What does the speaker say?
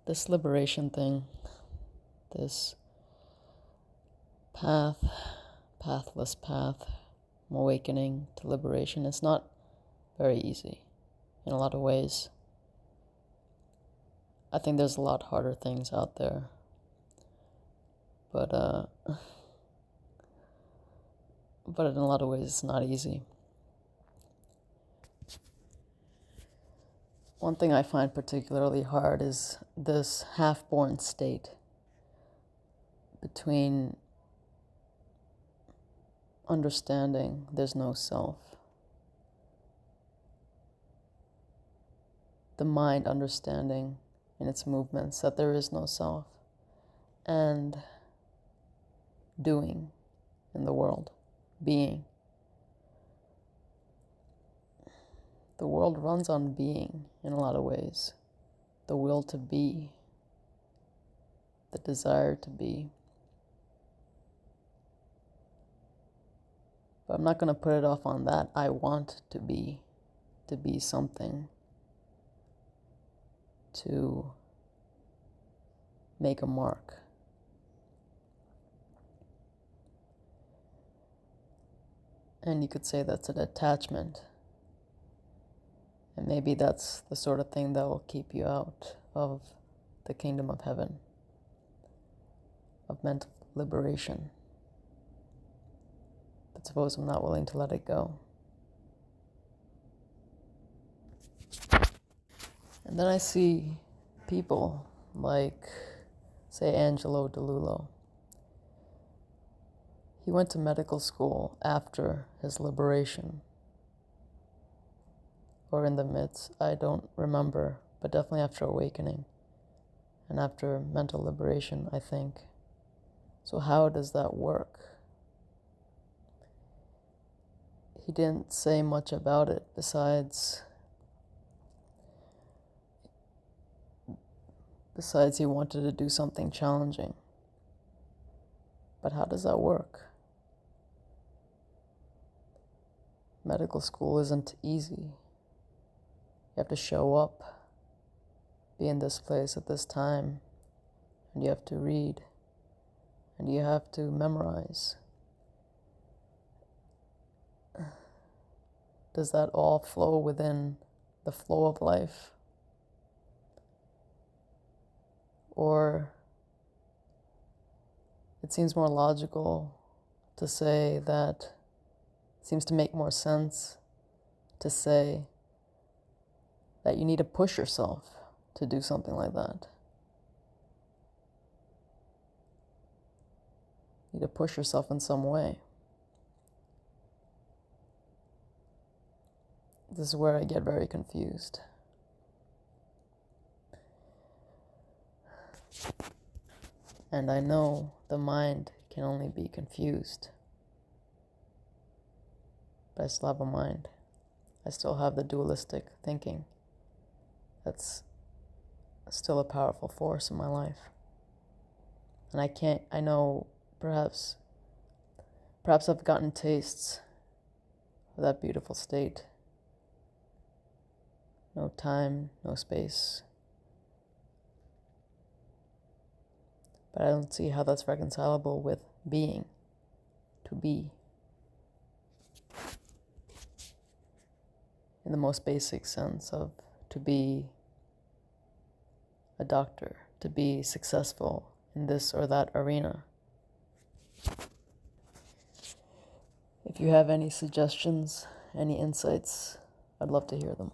this liberation thing, this pathless path from awakening to liberation, it's not very easy in a lot of ways. I think there's a lot harder things out there, but in a lot of ways it's not easy. One thing I find particularly hard is this half-born state between understanding there's no self, the mind understanding in its movements that there is no self, and doing in the world, being. The world runs on being in a lot of ways. The will to be, the desire to be. But I'm not going to put it off on that. I want to be something, to make a mark. And you could say that's an attachment. And maybe that's the sort of thing that will keep you out of the kingdom of heaven, of mental liberation. But suppose I'm not willing to let it go. And then I see people like, say, Angelo DeLullo. He went to medical school after his liberation, or in the midst, I don't remember, but definitely after awakening and after mental liberation, I think. So how does that work? He didn't say much about it besides he wanted to do something challenging. But how does that work? Medical school isn't easy. You have to show up, be in this place at this time, and you have to read, and you have to memorize. Does that all flow within the flow of life? Or it seems more logical to say that, it seems to make more sense to say that you need to push yourself to do something like that. You need to push yourself in some way. This is where I get very confused. And I know the mind can only be confused. But I still have a mind. I still have the dualistic thinking. That's still a powerful force in my life. And I know perhaps I've gotten tastes of that beautiful state. No time, no space. But I don't see how that's reconcilable with being, to be. In the most basic sense of to be a doctor, to be successful in this or that arena. If you have any suggestions, any insights, I'd love to hear them.